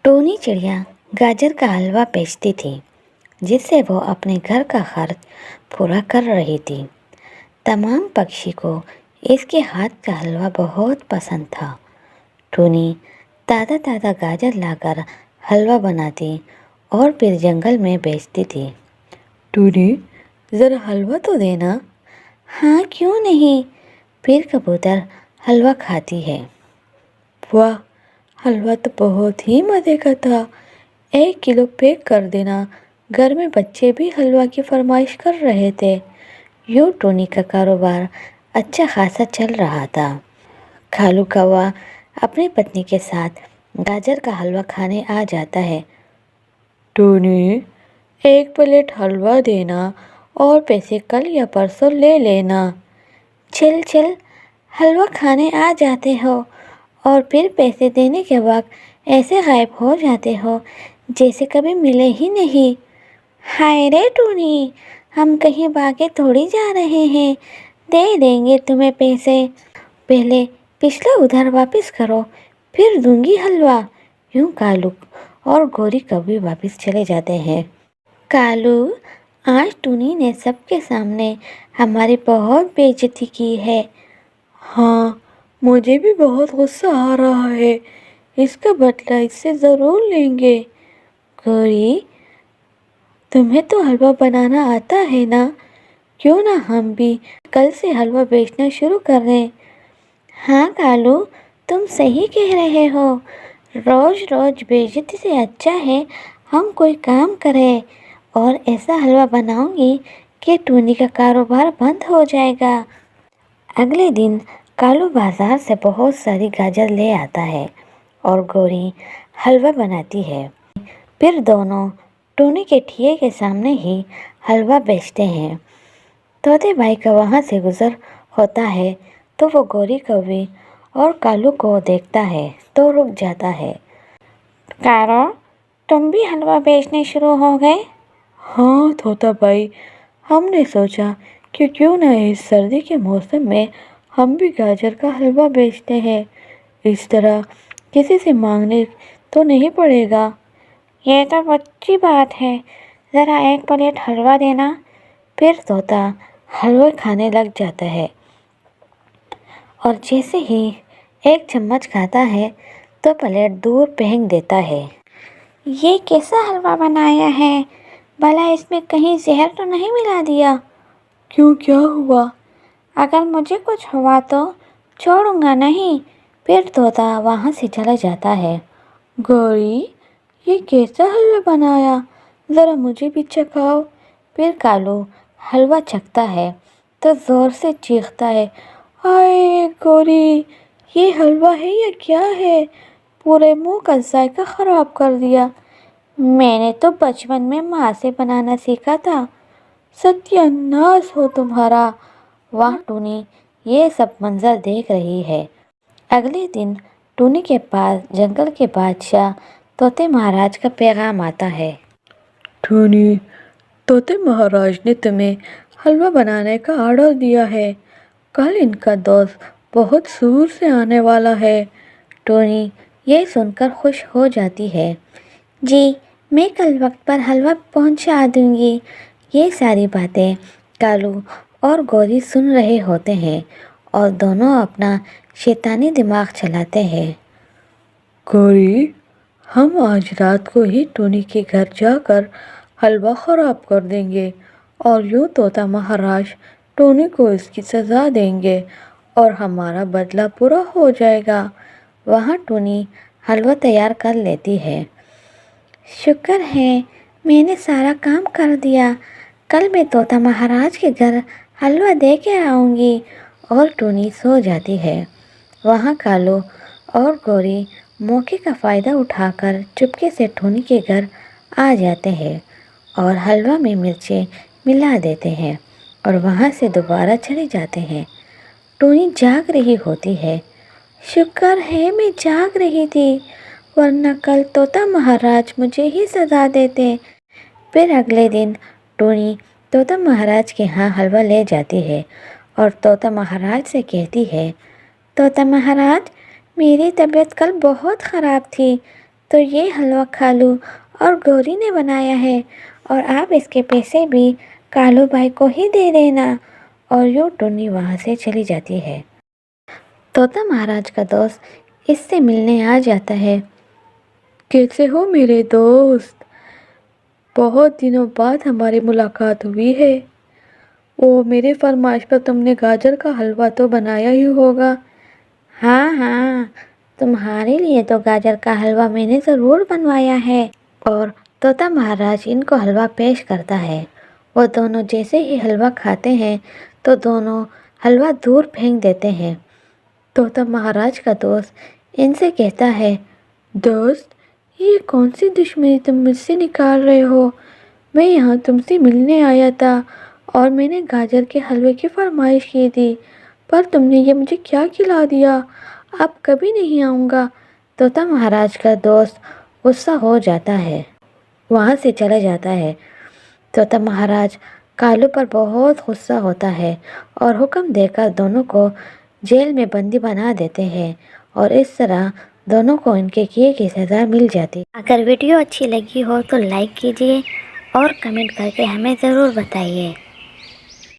Tony चिड़िया गाजर का हलवा बेचती थी, जिससे वो अपने घर का खर्च पूरा कर रही थी। तमाम पक्षी को इसके हाथ का हलवा बहुत पसंद था। टोनी ताज़ा ताज़ा गाजर लाकर हलवा बनाती और फिर जंगल में बेचती थी। टोनी, ज़रा हलवा तो देना। हाँ, क्यों नहीं। फिर कबूतर हलवा खाती है। वाह, हलवा तो बहुत ही मज़े का था। 1 किलो पैक कर देना। घर में बच्चे भी हलवा की फरमाइश कर रहे थे। यूँ टोनी का कारोबार अच्छा खासा चल रहा था। कालू कौवा अपनी पत्नी के साथ गाजर का हलवा खाने आ जाता है। टोनी, 1 प्लेट हलवा देना और पैसे कल या परसों ले लेना। चल चल, हलवा खाने आ जाते हो और फिर पैसे देने के बाद ऐसे गायब हो जाते हो जैसे कभी मिले ही नहीं। हाय रे टोनी, हम कहीं भागे थोड़ी जा रहे हैं। दे देंगे तुम्हें पैसे। पहले पिछला उधार वापस करो, फिर दूंगी हलवा। यूँ कालू और गौरी कभी वापस चले जाते हैं। कालू, आज टोनी ने सबके सामने हमारी बहुत बेइज्जती की है। हाँ, मुझे भी बहुत गुस्सा आ रहा है। इसका बदला इससे ज़रूर लेंगे। गौरी, तुम्हें तो हलवा बनाना आता है ना? क्यों ना हम भी कल से हलवा बेचना शुरू कर दें। हाँ कालू, तुम सही कह रहे हो। रोज़ रोज़ बेइज्जती से अच्छा है हम कोई काम करें। और ऐसा हलवा बनाऊंगी कि टोनी का कारोबार बंद हो जाएगा। अगले दिन कालू बाजार से बहुत सारी गाजर ले आता है और गौरी हलवा बनाती है। फिर दोनों टोनी के ठिये के सामने ही हलवा बेचते हैं। तोते भाई का वहाँ से गुजर होता है तो वो गौरी कौवी और कालू को देखता है तो रुक जाता है। कारो, तुम भी हलवा बेचने शुरू हो गए? हाँ तोता भाई, हमने सोचा कि क्यों ना इस सर्दी के मौसम में हम भी गाजर का हलवा बेचते हैं। इस तरह किसी से मांगने तो नहीं पड़ेगा। ये तो अच्छी बात है। ज़रा 1 प्लेट हलवा देना। फिर तोता हलवा खाने लग जाता है और जैसे ही 1 चम्मच खाता है तो प्लेट दूर फेंक देता है। ये कैसा हलवा बनाया है? भला इसमें कहीं जहर तो नहीं मिला दिया? क्यों, क्या हुआ? अगर मुझे कुछ हुआ तो छोड़ूंगा नहीं। फिर तोता वहाँ से चला जाता है। गौरी, ये कैसा हलवा बनाया? ज़रा मुझे भी चखाओ। फिर कालू हलवा चखता है तो ज़ोर से चीखता है। हाय गौरी, ये हलवा है या क्या है? पूरे मुंह का जायका ख़राब कर दिया। मैंने तो बचपन में माँ से बनाना सीखा था। सत्यानाश हो तुम्हारा। वाह टूनी ये सब मंजर देख रही है। अगले दिन टूनी के पास जंगल के बादशाह तोते महाराज का पैगाम आता है। टूनी, तोते महाराज ने तुम्हें हलवा बनाने का ऑर्डर दिया है। कल इनका दोस्त बहुत दूर से आने वाला है। टोनी ये सुनकर खुश हो जाती है। जी, मैं कल वक्त पर हलवा पहुंचा दूंगी। ये सारी बातें कालू और गौरी सुन रहे होते हैं और दोनों अपना शैतानी दिमाग चलाते हैं। गौरी, हम आज रात को ही टोनी के घर जाकर हलवा ख़राब कर देंगे और यूँ तोता महाराज टोनी को इसकी सज़ा देंगे और हमारा बदला पूरा हो जाएगा। वहाँ टोनी हलवा तैयार कर लेती है। शुक्र है मैंने सारा काम कर दिया। कल मैं तोता महाराज के घर हलवा दे के आऊँगी। और टोनी सो जाती है। वहाँ कालू और गौरी मौके का फ़ायदा उठाकर चुपके से टोनी के घर आ जाते हैं और हलवा में मिर्चें मिला देते हैं और वहाँ से दोबारा चले जाते हैं। टोनी जाग रही होती है। शुक्र है मैं जाग रही थी, वरना कल तोता महाराज मुझे ही सजा देते। फिर अगले दिन टोनी तोता महाराज के यहाँ हलवा ले जाती है और तोता महाराज से कहती है, तोता महाराज, मेरी तबीयत कल बहुत ख़राब थी। تو یہ حلوہ کالو اور گوری نے بنایا ہے اور آپ اس کے پیسے بھی کالو بھائی کو ہی دے دینا۔ اور یوں ٹنی وہاں سے چلی جاتی ہے۔ طوطا مہاراج کا دوست اس سے ملنے آ جاتا ہے۔ کیسے ہو میرے دوست؟ بہت دنوں بعد ہماری ملاقات ہوئی ہے۔ میرے فرمائش پر تم نے گاجر کا حلوہ تو بنایا ہی ہوگا۔ ہاں، تمہارے لیے تو گاجر کا حلوہ میں نے ضرور بنوایا ہے۔ اور طوطا مہاراج ان کو حلوہ پیش کرتا ہے۔ وہ دونوں جیسے ہی حلوہ کھاتے ہیں تو دونوں حلوہ دور پھینک دیتے ہیں۔ طوطا مہاراج کا دوست ان سے کہتا ہے، دوست، یہ کون سی دشمنی تم مجھ سے نکال رہے ہو؟ میں یہاں تم سے ملنے آیا تھا اور میں نے گاجر کے حلوے کی فرمائش کی تھی، پر تم نے یہ مجھے کیا کھلا دیا؟ اب کبھی نہیں آؤں گا۔ طوطا مہاراج کا دوست غصہ ہو جاتا ہے، وہاں سے چلا جاتا ہے۔ طوطا مہاراج کالو پر بہت غصہ ہوتا ہے اور حکم دے کر دونوں کو جیل میں بندی بنا دیتے ہیں، اور اس طرح دونوں کو ان کے کیے کی سزا مل جاتی۔ اگر ویڈیو اچھی لگی ہو تو لائک کیجیے اور کمنٹ کر کے ہمیں ضرور بتائیے۔